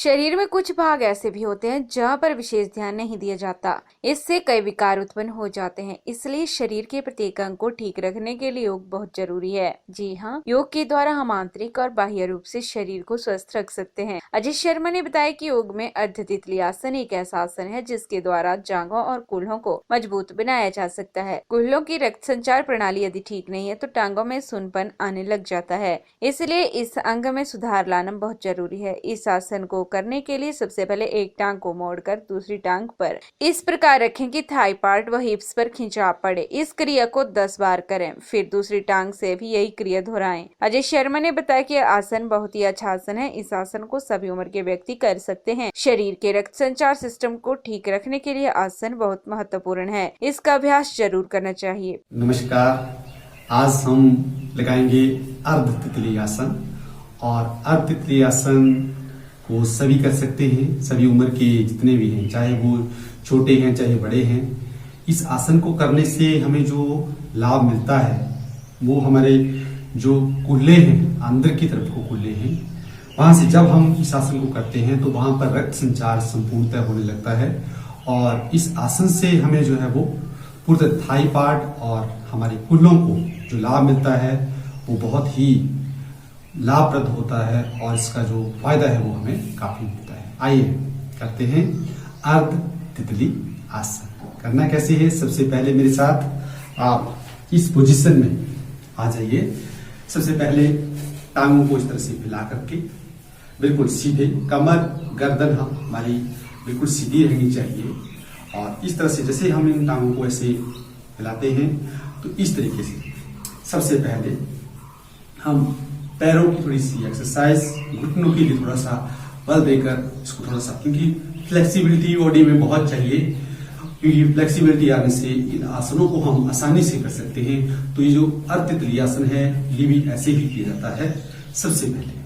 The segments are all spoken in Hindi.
शरीर में कुछ भाग ऐसे भी होते हैं जहां पर विशेष ध्यान नहीं दिया जाता। इससे कई विकार उत्पन्न हो जाते हैं। इसलिए शरीर के प्रत्येक अंग को ठीक रखने के लिए योग बहुत जरूरी है। जी हाँ, योग के द्वारा हम आंतरिक और बाह्य रूप से शरीर को स्वस्थ रख सकते हैं। अजय शर्मा ने बताया कि योग में अर्ध तितली आसन एक ऐसा आसन है जिसके द्वारा जांघों और कूल्हों को मजबूत बनाया जा सकता है। कूल्हों की रक्त संचार प्रणाली यदि ठीक नहीं है तो टांगों में सुनपन आने लग जाता है। इसलिए इस अंग में सुधार लाना बहुत जरूरी है। इस आसन को करने के लिए सबसे पहले एक टांग को मोड़कर दूसरी टांग पर इस प्रकार रखें कि थाई पार्ट व हिप्स पर खिंचाव पड़े। इस क्रिया को 10 बार करें, फिर दूसरी टांग से भी यही क्रिया दोहराएं। अजय शर्मा ने बताया कि आसन बहुत ही अच्छा आसन है। इस आसन को सभी उम्र के व्यक्ति कर सकते हैं। शरीर के रक्त संचार सिस्टम को ठीक रखने के लिए आसन बहुत महत्वपूर्ण है। इसका अभ्यास जरूर करना चाहिए। नमस्कार, आज हम लगाएंगे अर्ध तितली आसन। और अर्ध तितली आसन को सभी कर सकते हैं, सभी उम्र के जितने भी हैं, चाहे वो छोटे हैं चाहे बड़े हैं। इस आसन को करने से हमें जो लाभ मिलता है वो हमारे जो कूल्हे हैं, अंदर की तरफ को कूल्हे हैं, वहां से जब हम इस आसन को करते हैं तो वहां पर रक्त संचार संपूर्णतः होने लगता है। और इस आसन से हमें जो है वो पूरे थाई पार्ट और हमारे कूल्हों को जो लाभ मिलता है वो बहुत ही लाभप्रद होता है और इसका जो फायदा है वो हमें काफी मिलता है। आइए करते हैं अर्ध तितली आसन। करना कैसे है, सबसे पहले मेरे साथ आप इस पोजीशन में आ जाइए। सबसे पहले टांगों को इस तरह से फैला करके बिल्कुल सीधे, कमर गर्दन हमारी बिल्कुल सीधी रहनी चाहिए। और इस तरह से जैसे हम इन टांगों को ऐसे फैलाते हैं तो इस तरीके से सबसे पहले हम पैरों की थोड़ी सी एक्सरसाइज, घुटनों के लिए थोड़ा सा बल देकर इसको थोड़ा सा, क्योंकि फ्लेक्सिबिलिटी बॉडी में बहुत चाहिए, क्योंकि फ्लेक्सिबिलिटी आने से इन आसनों को हम आसानी से कर सकते हैं। तो ये जो अर्ध तितली आसन है ये भी ऐसे ही किया जाता है। सबसे पहले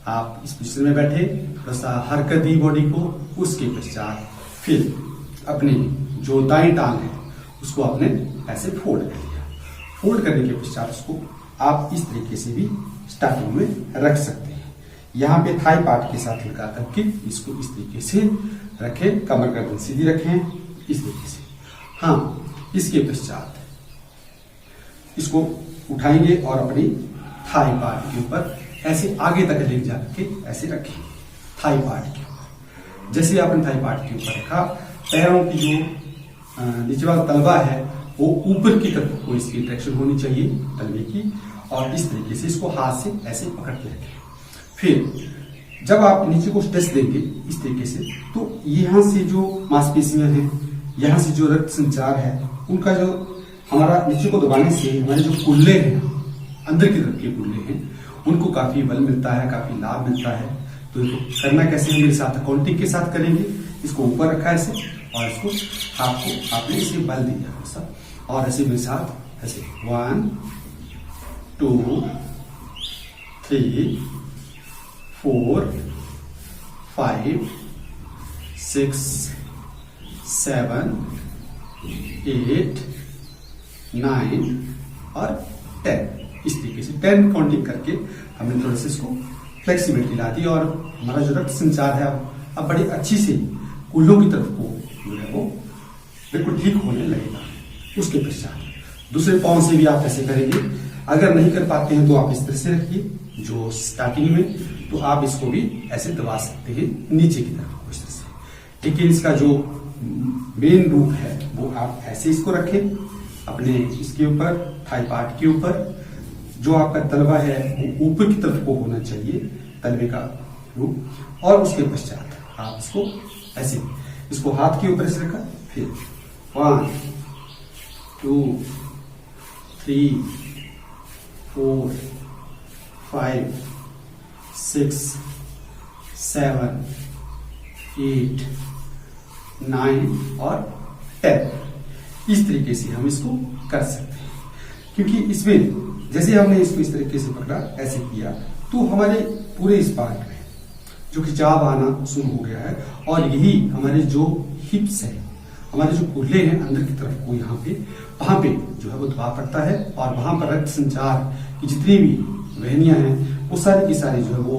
आप इस पोजीशन में बैठे, थोड़ा सा हरकत दी बॉडी को, उसके पश्चात फिर अपनी जो दाई टांग है उसको आपने ऐसे फोल्ड कर दिया। फोल्ड करने के पश्चात उसको आप इस तरीके से भी स्टार्टिंग में रख सकते हैं। यहाँ पे थाई पार्ट के साथ लगा करके इसको इस तरीके से रखें, कमर गर्दन सीधी रखें इस तरीके से। हाँ, इसके पश्चात इसको उठाएंगे और अपनी थाई पार्ट के ऊपर ऐसे आगे तक ले जाके ऐसे रखें थाई पार्ट के ऊपर। जैसे आपने थाई पार्ट के ऊपर रखा, पैरों की जो नीचे वाला तलवा है वो ऊपर की तरफ को इसकी डायरेक्शन होनी चाहिए तलवे की। और इस तरीके से इसको हाथ से ऐसे पकड़ के रखें। फिर जब आप नीचे को स्ट्रेच देंगे इस तरीके से, तो यहाँ से जो मांसपेशियां हैं, यहाँ से जो रक्त संचार है, उनका जो हमारा नीचे को दबाने से हमारे जो कूल्हे हैं, अंदर की तरफ के कूल्हे हैं, उनको काफी बल मिलता है, काफी लाभ मिलता है। तो इसको करना कैसे है, मेरे साथ काउंटिंग के साथ करेंगे। इसको ऊपर रखा ऐसे और इसको हाथ को आपने इसे बल दिया ऐसा, और ऐसे मेरे साथ ऐसे 1 2 3 4 5 6 7 8 9 और 10। इस तरीके से 10 काउंटिंग करके हमने थोड़ा सा इसको फ्लेक्सिबिलिटी ला दी और हमारा जो रक्त संचार है अब बड़ी अच्छी से कूल्हों की तरफ को जो है वो बिल्कुल ठीक होने लगेगा। उसके पश्चात दूसरे पांव से भी आप ऐसे करेंगे। अगर नहीं कर पाते हैं तो आप इस तरह से रखिए जो स्टार्टिंग में, तो आप इसको भी ऐसे दबा सकते हैं नीचे की तरफ इस तरह से। लेकिन इसका जो मेन रूप है वो आप ऐसे इसको रखें अपने इसके ऊपर, थाई पार्ट के ऊपर। जो आपका तलवा है वो ऊपर की तरफ को होना चाहिए, तलवे का रूप। और उसके पश्चात आप इसको ऐसे, इसको हाथ के ऊपर से रखा, फिर 1 2 3 4 5 6 7 8 9 और 10। इस तरीके से हम इसको कर सकते हैं, क्योंकि इसमें जैसे हमने इसको इस तरीके से पकड़ा, ऐसे किया, तो हमारे पूरे इस पार्ट में जो खिंचाव आना शुरू हो गया है। और यही हमारे जो हिप्स है, हमारे जो कूल्हे हैं अंदर की तरफ को, यहाँ पे वहां पे जो है वो दबाव पड़ता है और वहां पर रक्त संचार की जितनी भी वहनियां हैं वो सारी की सारी जो है वो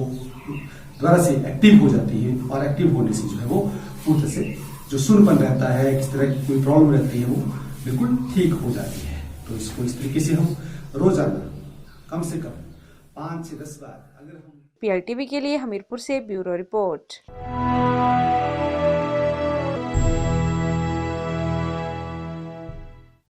दोबारा से एक्टिव हो जाती हैं और एक्टिव होने से जो है वो पूरी तरह से जो सुनपन रहता है, किस तरह की कोई प्रॉब्लम रहती है वो बिल्कुल ठीक हो जाती है। तो इसको इस तरीके से हम रोजाना कम से कम 5 से 10 बार अगर हम PLTV के लिए हमीरपुर से ब्यूरो रिपोर्ट।